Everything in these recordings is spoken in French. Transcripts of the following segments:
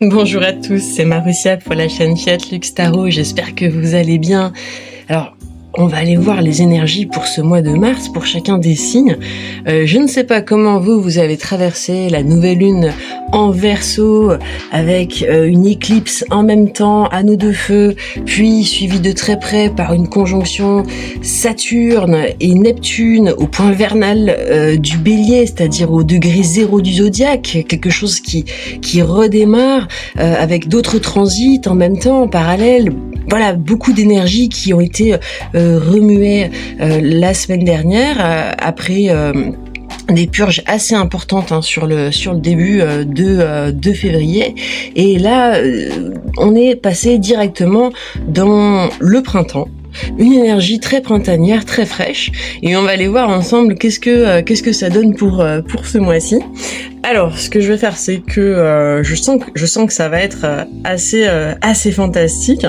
Bonjour à tous, c'est Marussia pour la chaîne Fiat Lux Tarot, j'espère que vous allez bien. Alors, on va aller voir les énergies pour ce mois de mars, pour chacun des signes. Je ne sais pas comment vous avez traversé la nouvelle lune en Verseau, avec une éclipse en même temps, anneau de feu, puis suivi de très près par une conjonction Saturne et Neptune au point vernal du Bélier, c'est-à-dire au degré 0 du zodiaque, quelque chose qui redémarre avec d'autres transits en même temps, en parallèle. Voilà, beaucoup d'énergies qui ont été remuées la semaine dernière après des purges assez importantes sur le début de février, et là on est passé directement dans le printemps, une énergie très printanière, très fraîche, et on va aller voir ensemble qu'est-ce que ça donne pour ce mois-ci. Alors, ce que je vais faire, c'est que je sens que ça va être assez fantastique.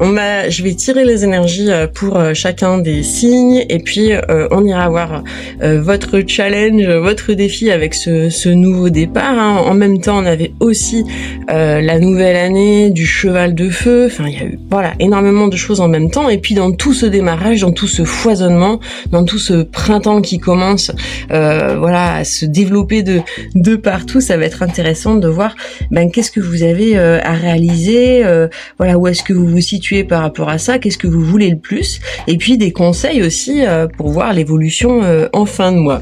Je vais tirer les énergies pour chacun des signes, et puis on ira voir votre challenge, votre défi avec ce nouveau départ. En même temps, on avait aussi la nouvelle année du cheval de feu. Enfin, il y a eu énormément de choses en même temps. Et puis dans tout ce démarrage, dans tout ce foisonnement, dans tout ce printemps qui commence, à se développer de partout, ça va être intéressant de voir qu'est-ce que vous avez à réaliser, où est-ce que vous vous situez par rapport à ça, qu'est-ce que vous voulez le plus, et puis des conseils aussi pour voir l'évolution en fin de mois.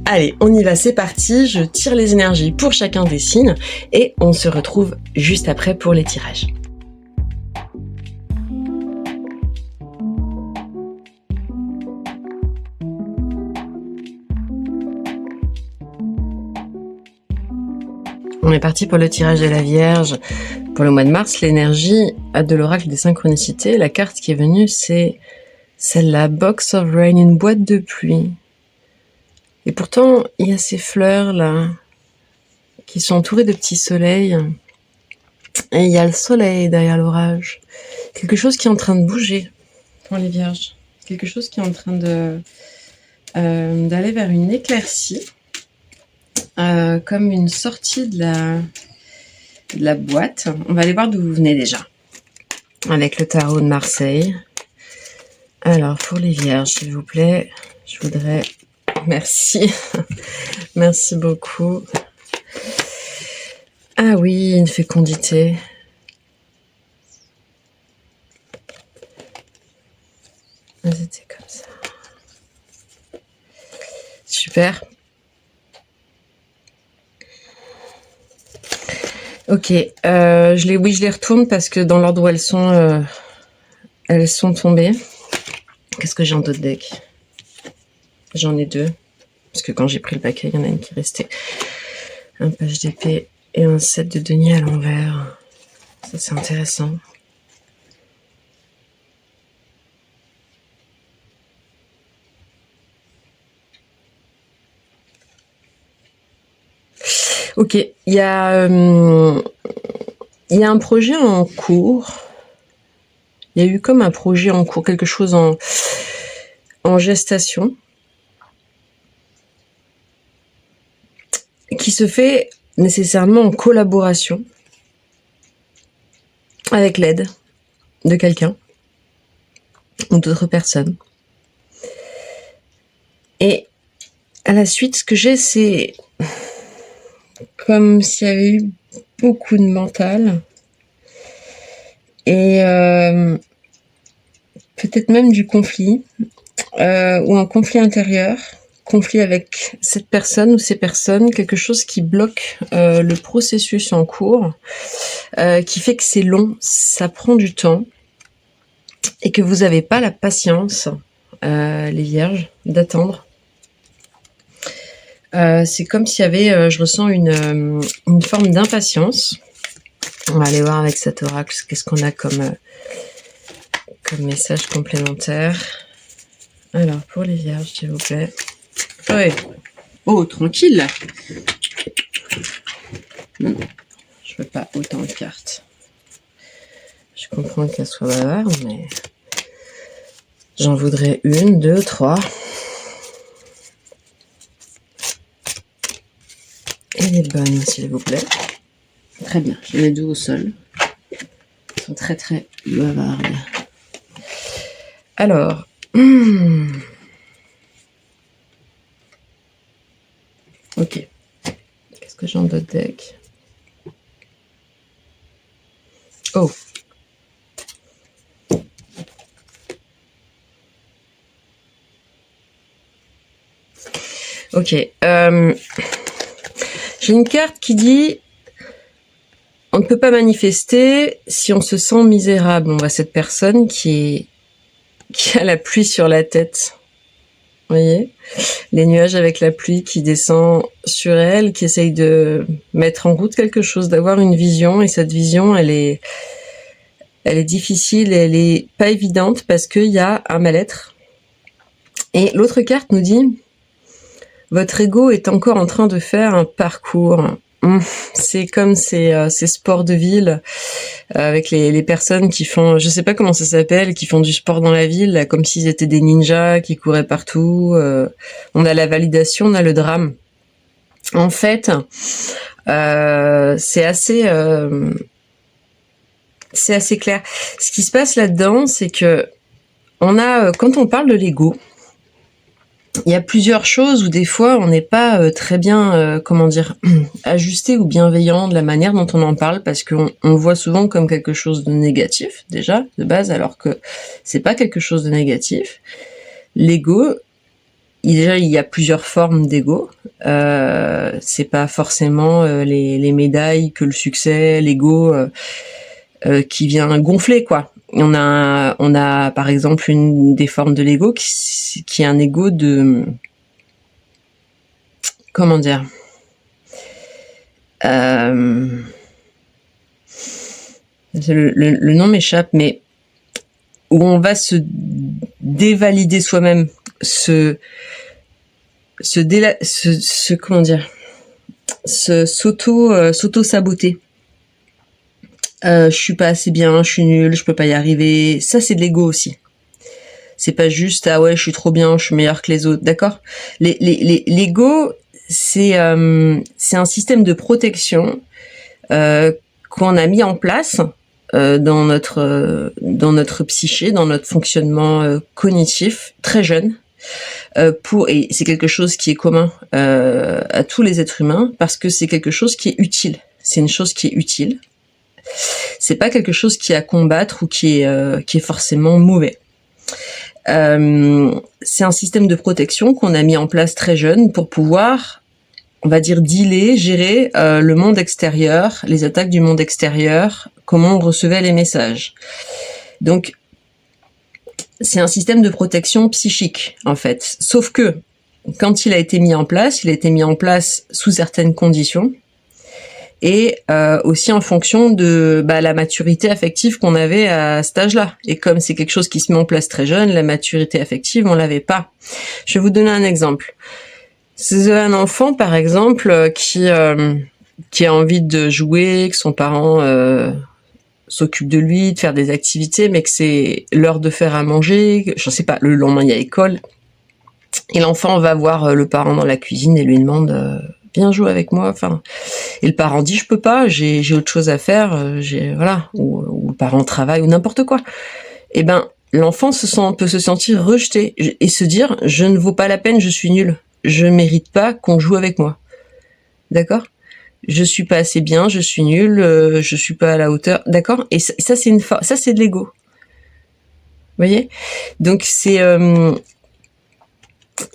Allez, on y va, c'est parti, je tire les énergies pour chacun des signes et on se retrouve juste après pour les tirages. On est parti pour le tirage de la Vierge. Pour le mois de mars, l'énergie de l'oracle des synchronicités, la carte qui est venue, c'est celle-là, Box of Rain, une boîte de pluie. Et pourtant, il y a ces fleurs-là, qui sont entourées de petits soleils. Et il y a le soleil derrière l'orage. Quelque chose qui est en train de bouger pour les Vierges. Quelque chose qui est en train d'aller vers une éclaircie. Comme une sortie de la boîte. On va aller voir d'où vous venez déjà, avec le tarot de Marseille. Alors, pour les Vierges, s'il vous plaît, je voudrais... Merci. Merci beaucoup. Ah oui, une fécondité. C'était comme ça. Super. Ok, je les retourne parce que dans l'ordre où elles sont tombées. Qu'est-ce que j'ai en d'autres decks? J'en ai deux, parce que quand j'ai pris le paquet, il y en a une qui restait. Un page d'épée et un 7 de denier à l'envers. Ça, c'est intéressant. Ok, il y a un projet en cours. Il y a eu comme un projet en cours, quelque chose en gestation, qui se fait nécessairement en collaboration avec l'aide de quelqu'un ou d'autres personnes. Et à la suite, ce que j'ai, c'est comme s'il y avait eu beaucoup de mental et peut-être même du conflit ou un conflit intérieur, conflit avec cette personne ou ces personnes, quelque chose qui bloque le processus en cours, qui fait que c'est long, ça prend du temps et que vous n'avez pas la patience, les Vierges, d'attendre. C'est comme s'il y avait, je ressens une forme d'impatience. On va aller voir avec cet oracle, qu'est-ce qu'on a comme message complémentaire. Alors, pour les Vierges, s'il vous plaît. Ouais. Oh, tranquille. Je veux pas autant de cartes. Je comprends qu'elle soit bavarde, mais j'en voudrais 1, 2, 3. Et les bonnes, s'il vous plaît. Très bien, je les mets deux au sol. Ils sont très très bavardes. Alors, ok. Qu'est-ce que j'ai en d'autres deck? Oh. Ok. J'ai une carte qui dit on ne peut pas manifester si on se sent misérable. On voit cette personne qui a la pluie sur la tête. Vous voyez? Les nuages avec la pluie qui descend sur elle, qui essaye de mettre en route quelque chose, d'avoir une vision. Et cette vision, elle est difficile et elle est pas évidente parce qu'il y a un mal-être. Et l'autre carte nous dit votre ego est encore en train de faire un parcours. C'est comme ces sports de ville avec les personnes qui font, je sais pas comment ça s'appelle, qui font du sport dans la ville, là, comme s'ils étaient des ninjas qui couraient partout. On a la validation, on a le drame. En fait, c'est assez clair. Ce qui se passe là-dedans, c'est que quand on parle de l'ego, il y a plusieurs choses où des fois on n'est pas très bien, ajusté ou bienveillant de la manière dont on en parle parce qu'on le voit souvent comme quelque chose de négatif déjà de base, alors que c'est pas quelque chose de négatif. L'ego, il y a plusieurs formes d'ego. C'est pas forcément les médailles que le succès, l'ego qui vient gonfler quoi. On a par exemple une des formes de l'ego qui est un ego de comment dire le nom m'échappe, mais où on va se dévalider soi-même, s'auto-saboter. Je suis pas assez bien, je suis nulle, je peux pas y arriver. Ça, c'est de l'ego aussi. C'est pas juste ah ouais, je suis trop bien, je suis meilleur que les autres, d'accord? L'ego, c'est un système de protection qu'on a mis en place dans notre psyché, dans notre fonctionnement cognitif très jeune. Et c'est quelque chose qui est commun à tous les êtres humains parce que c'est quelque chose qui est utile. C'est une chose qui est utile. C'est pas quelque chose qui est à combattre ou qui est forcément mauvais. C'est un système de protection qu'on a mis en place très jeune pour pouvoir, on va dire, gérer le monde extérieur, les attaques du monde extérieur, comment on recevait les messages. Donc, c'est un système de protection psychique, en fait. Sauf que, quand il a été mis en place sous certaines conditions, et aussi en fonction de la maturité affective qu'on avait à cet âge-là. Et comme c'est quelque chose qui se met en place très jeune, la maturité affective, on l'avait pas. Je vais vous donner un exemple. C'est un enfant, par exemple, qui a envie de jouer, que son parent s'occupe de lui, de faire des activités, mais que c'est l'heure de faire à manger, je sais pas, le lendemain il y a école, et l'enfant va voir le parent dans la cuisine et lui demande viens jouer avec moi, enfin, et le parent dit je peux pas, j'ai autre chose à faire, voilà, ou le parent travaille ou n'importe quoi. Et ben l'enfant peut se sentir rejeté et se dire je ne vaux pas la peine, je suis nul, je mérite pas qu'on joue avec moi, d'accord? Je suis pas assez bien, je suis nul, je suis pas à la hauteur, d'accord? Et ça c'est de l'ego, vous voyez? Donc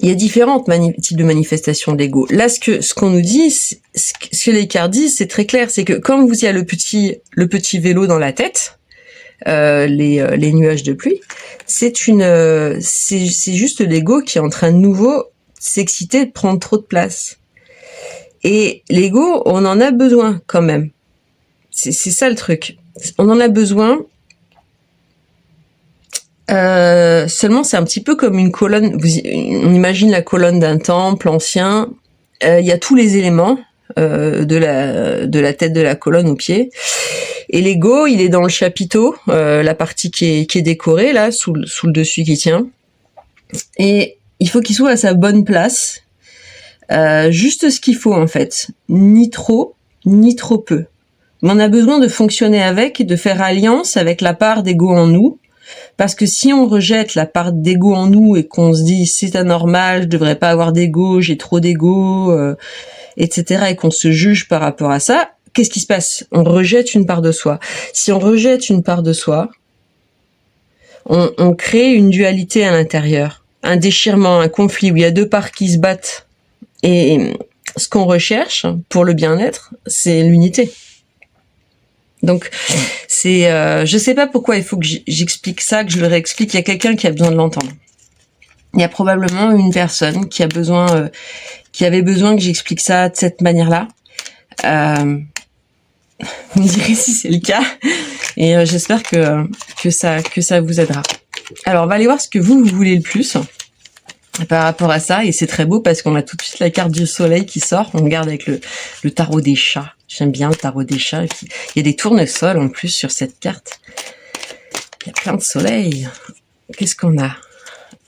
il y a différents types de manifestations de l'ego. Là, ce qu'on nous dit, ce que les cartes disent, c'est très clair, c'est que quand il y a le petit vélo dans la tête, les nuages de pluie, c'est juste l'ego qui est en train de nouveau s'exciter, de prendre trop de place. Et l'ego, on en a besoin quand même. C'est ça le truc. On en a besoin. Seulement c'est un petit peu comme une colonne. On imagine la colonne d'un temple ancien. Il y a tous les éléments de la tête de la colonne aux pieds. Et l'ego, il est dans le chapiteau, la partie qui est décorée là, sous le dessus qui tient. Et il faut qu'il soit à sa bonne place. Juste ce qu'il faut en fait. Ni trop peu. On a besoin de fonctionner avec et de faire alliance avec la part d'ego en nous. Parce que si on rejette la part d'ego en nous et qu'on se dit c'est anormal, je devrais pas avoir d'ego, j'ai trop d'ego, etc. et qu'on se juge par rapport à ça, qu'est-ce qui se passe? On rejette une part de soi. Si on rejette une part de soi, on crée une dualité à l'intérieur, un déchirement, un conflit où il y a deux parts qui se battent. Et ce qu'on recherche pour le bien-être, c'est l'unité. Donc, je sais pas pourquoi il faut que j'explique ça, que je le réexplique. Il y a quelqu'un qui a besoin de l'entendre. Il y a probablement une personne qui avait besoin que j'explique ça de cette manière-là. Vous me direz si c'est le cas. Et j'espère que ça vous aidera. Alors, on va aller voir ce que vous voulez le plus par rapport à ça. Et c'est très beau parce qu'on a tout de suite la carte du soleil qui sort. On regarde avec le tarot des chats. J'aime bien le tarot des chats. Et puis, il y a des tournesols en plus sur cette carte. Il y a plein de soleil. Qu'est-ce qu'on a?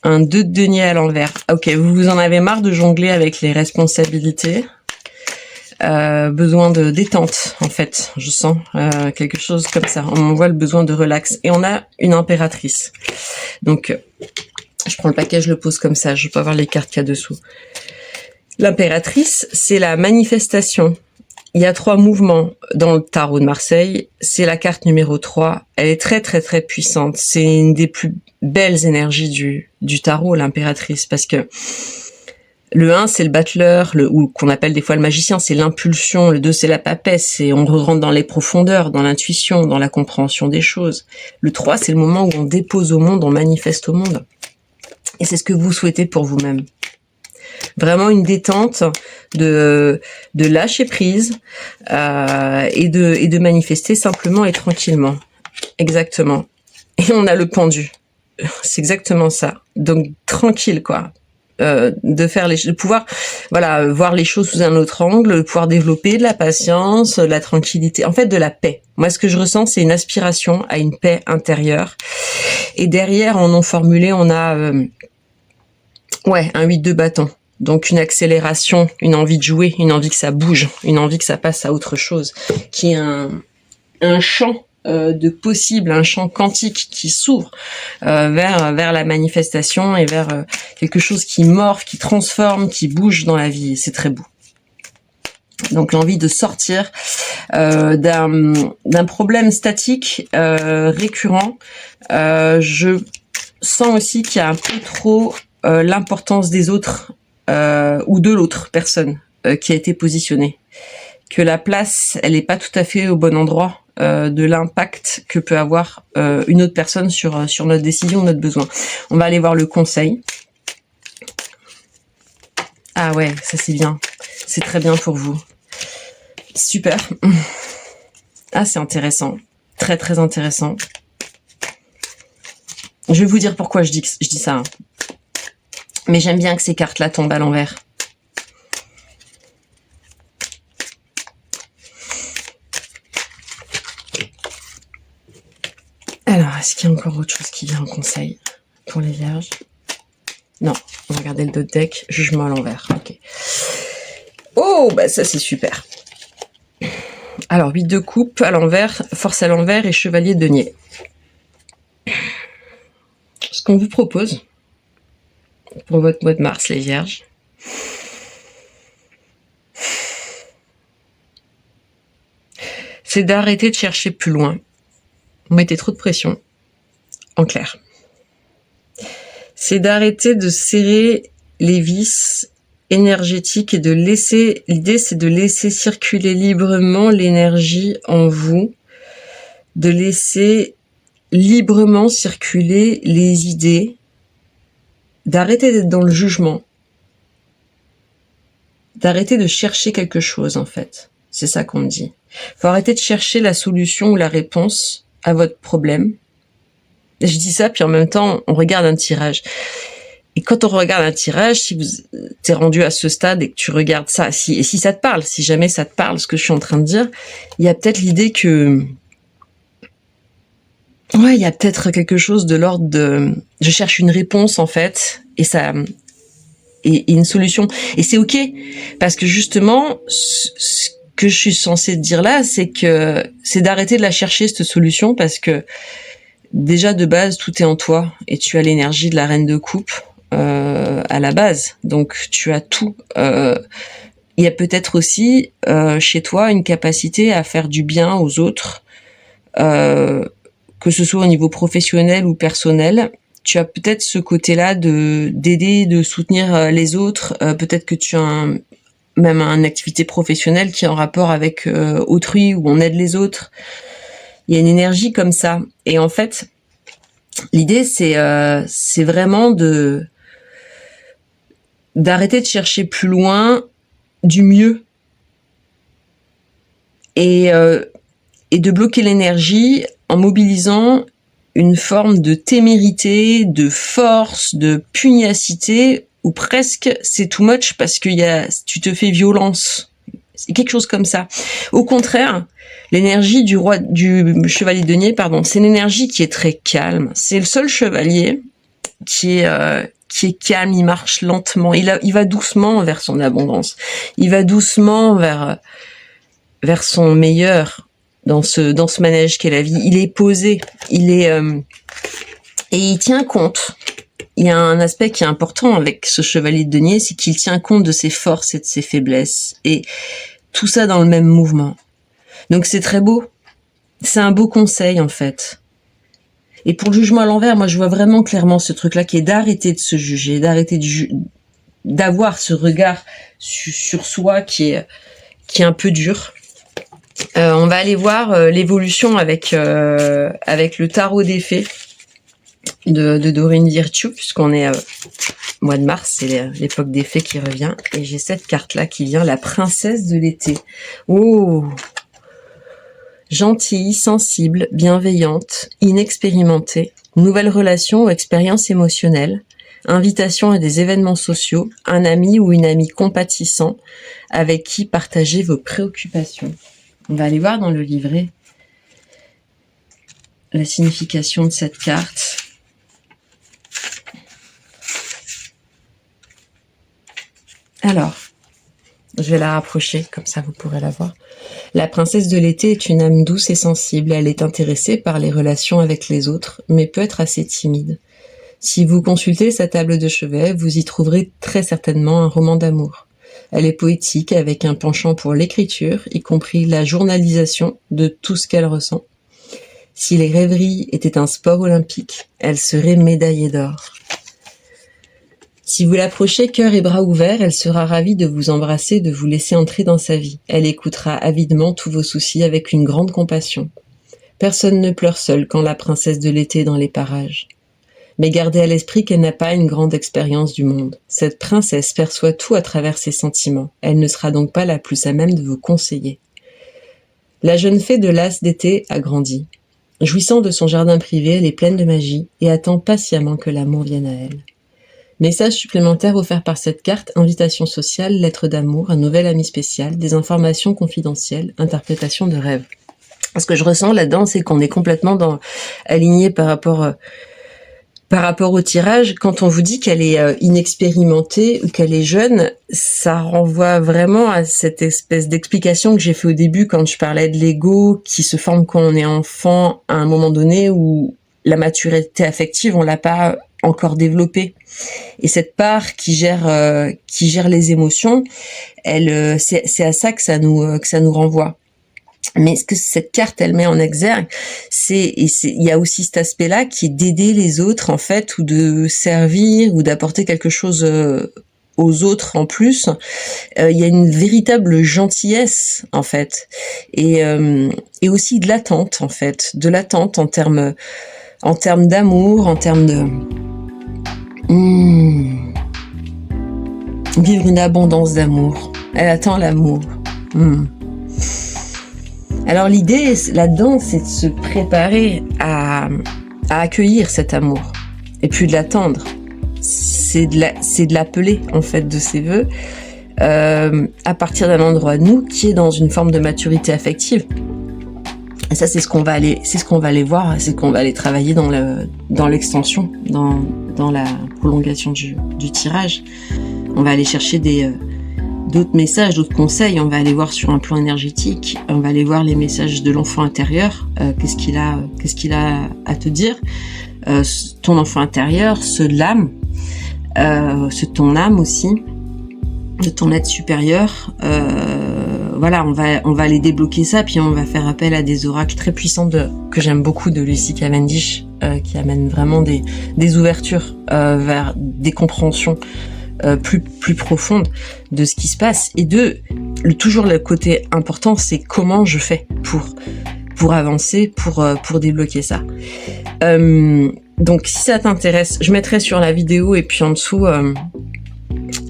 Un 2 de denier à l'envers. Ok, vous en avez marre de jongler avec les responsabilités. Besoin de détente, en fait. Je sens quelque chose comme ça. On voit le besoin de relax. Et on a une impératrice. Donc, je prends le paquet, je le pose comme ça. Je peux voir les cartes qu'il y a dessous. L'impératrice, c'est la manifestation. Il y a 3 mouvements dans le tarot de Marseille. C'est la carte numéro 3. Elle est très, très, très puissante. C'est une des plus belles énergies du tarot, l'impératrice, parce que le 1, c'est le battleur, ou qu'on appelle des fois le magicien, c'est l'impulsion. Le 2, c'est la papesse, et on rentre dans les profondeurs, dans l'intuition, dans la compréhension des choses. Le 3, c'est le moment où on dépose au monde, on manifeste au monde. Et c'est ce que vous souhaitez pour vous-même. Vraiment une détente, de lâcher prise et de manifester simplement et tranquillement. Exactement. Et on a le pendu. C'est exactement ça. Donc tranquille quoi. De pouvoir voir les choses sous un autre angle, de pouvoir développer de la patience, de la tranquillité, en fait de la paix. Moi ce que je ressens c'est une aspiration à une paix intérieure. Et derrière en non formulé on a un 8 de bâton. Donc une accélération, une envie de jouer, une envie que ça bouge, une envie que ça passe à autre chose, qui est un champ de possible, un champ quantique qui s'ouvre vers la manifestation et vers quelque chose qui morphe, qui transforme, qui bouge dans la vie. Et c'est très beau. Donc l'envie de sortir d'un problème statique récurrent. Je sens aussi qu'il y a un peu trop l'importance des autres ou de l'autre personne qui a été positionnée. Que la place, elle n'est pas tout à fait au bon endroit de l'impact que peut avoir une autre personne sur notre décision, notre besoin. On va aller voir le conseil. Ah ouais, ça c'est bien. C'est très bien pour vous. Super. Ah, c'est intéressant. Très très intéressant. Je vais vous dire pourquoi je dis ça. Hein. Mais j'aime bien que ces cartes-là tombent à l'envers. Alors, est-ce qu'il y a encore autre chose qui vient en conseil pour les vierges? Non, on va regarder le dos de deck. Jugement à l'envers. Ok. Oh, bah ça c'est super. Alors, 8 de coupe à l'envers, force à l'envers et chevalier de denier. Ce qu'on vous propose pour votre mois de mars, les vierges, c'est d'arrêter de chercher plus loin. Vous mettez trop de pression, en clair. C'est d'arrêter de serrer les vis énergétiques et de laisser... L'idée, c'est de laisser circuler librement l'énergie en vous, de laisser librement circuler les idées, d'arrêter d'être dans le jugement, d'arrêter de chercher quelque chose, en fait. C'est ça qu'on me dit. Faut arrêter de chercher la solution ou la réponse à votre problème. Et je dis ça, puis en même temps, on regarde un tirage. Et quand on regarde un tirage, si vous t'es rendu à ce stade et que tu regardes ça, et si ça te parle, si jamais ça te parle, ce que je suis en train de dire, il y a peut-être l'idée que... Ouais, il y a peut-être quelque chose de l'ordre de... Je cherche une réponse, en fait, et une solution. Et c'est ok, parce que justement, ce que je suis censée te dire là, c'est d'arrêter de la chercher, cette solution, parce que déjà de base, tout est en toi et tu as l'énergie de la reine de coupe à la base. Donc tu as tout. Il y a peut-être aussi chez toi une capacité à faire du bien aux autres, que ce soit au niveau professionnel ou personnel. Tu as peut-être ce côté-là d'aider, de soutenir les autres. Peut-être que tu as même une activité professionnelle qui est en rapport avec autrui, où on aide les autres. Il y a une énergie comme ça. Et en fait, l'idée, c'est vraiment d'arrêter de chercher plus loin du mieux. Et de bloquer l'énergie en mobilisant une forme de témérité, de force, de pugnacité, ou presque c'est too much parce que tu te fais violence. C'est quelque chose comme ça. Au contraire, l'énergie du chevalier de denier, c'est une énergie qui est très calme. C'est le seul chevalier qui est calme, il marche lentement, il va doucement vers son abondance. Il va doucement vers son meilleur dans ce manège qu'est la vie. Il est posé, et il tient compte. Il y a un aspect qui est important avec ce chevalier de denier, c'est qu'il tient compte de ses forces et de ses faiblesses, et tout ça dans le même mouvement. Donc c'est très beau. C'est un beau conseil en fait. Et pour le jugement à l'envers, moi je vois vraiment clairement ce truc-là qui est d'arrêter de se juger, d'arrêter d'avoir ce regard sur soi qui est un peu dur. On va aller voir l'évolution avec le tarot des fées de Doreen Virtue, puisqu'on est mois de mars, c'est l'époque des fées qui revient, et j'ai cette carte-là qui vient, la princesse de l'été. Oh, gentille, sensible, bienveillante, inexpérimentée, nouvelle relation ou expérience émotionnelle, invitation à des événements sociaux, un ami ou une amie compatissant avec qui partager vos préoccupations. On va aller voir dans le livret la signification de cette carte. Alors, je vais la rapprocher, comme ça vous pourrez la voir. La princesse de l'été est une âme douce et sensible. Elle est intéressée par les relations avec les autres, mais peut être assez timide. Si vous consultez sa table de chevet, vous y trouverez très certainement un roman d'amour. Elle est poétique, avec un penchant pour l'écriture, y compris la journalisation de tout ce qu'elle ressent. Si les rêveries étaient un sport olympique, elle serait médaillée d'or. Si vous l'approchez cœur et bras ouverts, elle sera ravie de vous embrasser, de vous laisser entrer dans sa vie. Elle écoutera avidement tous vos soucis avec une grande compassion. Personne ne pleure seul quand la princesse de l'été est dans les parages. Mais gardez à l'esprit qu'elle n'a pas une grande expérience du monde. Cette princesse perçoit tout à travers ses sentiments. Elle ne sera donc pas la plus à même de vous conseiller. La jeune fée de l'as d'été a grandi. Jouissant de son jardin privé, elle est pleine de magie et attend patiemment que l'amour vienne à elle. Message supplémentaire offert par cette carte, invitation sociale, lettre d'amour, un nouvel ami spécial, des informations confidentielles, interprétation de rêves. Ce que je ressens là-dedans, c'est qu'on est complètement aligné par rapport au tirage. Quand on vous dit qu'elle est inexpérimentée ou qu'elle est jeune, ça renvoie vraiment à cette espèce d'explication que j'ai fait au début quand je parlais de l'ego qui se forme quand on est enfant à un moment donné où la maturité affective, on l'a pas encore développée. Et cette part qui gère les émotions, c'est à ça que ça nous renvoie. Mais ce que cette carte elle met en exergue, il y a aussi cet aspect-là qui est d'aider les autres en fait, ou de servir ou d'apporter quelque chose aux autres en plus. Il y a une véritable gentillesse en fait, et aussi de l'attente en fait, en termes d'amour, en termes de vivre une abondance d'amour. Elle attend l'amour. Alors l'idée là-dedans, c'est de se préparer à accueillir cet amour et puis de l'attendre. C'est de l'appeler en fait de ses voeux à partir d'un endroit nous qui est dans une forme de maturité affective. Et ça, c'est ce qu'on va aller voir, c'est ce qu'on va aller travailler dans l'extension, dans la prolongation du tirage. On va aller chercher des d'autres messages, d'autres conseils. On va aller voir sur un plan énergétique, on va aller voir les messages de l'enfant intérieur, qu'est-ce qu'il a à te dire, ton enfant intérieur, ceux de l'âme, ceux de ton âme aussi, de ton être supérieur. Voilà, on va aller débloquer ça, puis on va faire appel à des oracles très puissants que j'aime beaucoup de Lucy Cavendish, qui amènent vraiment des ouvertures vers des compréhensions plus profondes de ce qui se passe. Et toujours le côté important, c'est comment je fais pour avancer, pour débloquer ça. Donc si ça t'intéresse, je mettrai sur la vidéo et puis en dessous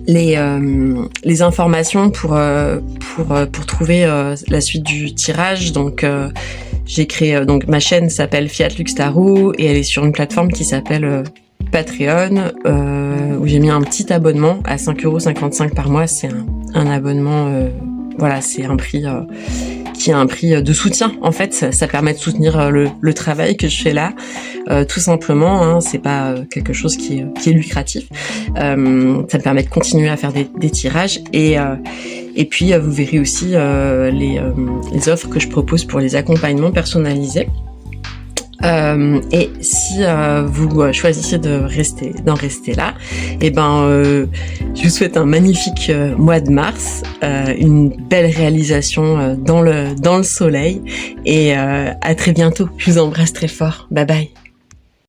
les informations pour trouver la suite du tirage. Donc j'ai créé, donc ma chaîne s'appelle Fiat Lux Tarot et elle est sur une plateforme qui s'appelle Patreon, où j'ai mis un petit abonnement à 5,55€ par mois. C'est un abonnement, voilà, c'est un prix qui est un prix de soutien. En fait, ça permet de soutenir le travail que je fais là, tout simplement. Hein, c'est pas quelque chose qui est lucratif. Ça me permet de continuer à faire des tirages et puis vous verrez aussi les offres que je propose pour les accompagnements personnalisés. Et si vous choisissez d'en rester là, et je vous souhaite un magnifique mois de mars, une belle réalisation dans le soleil, et à très bientôt. Je vous embrasse très fort. Bye bye.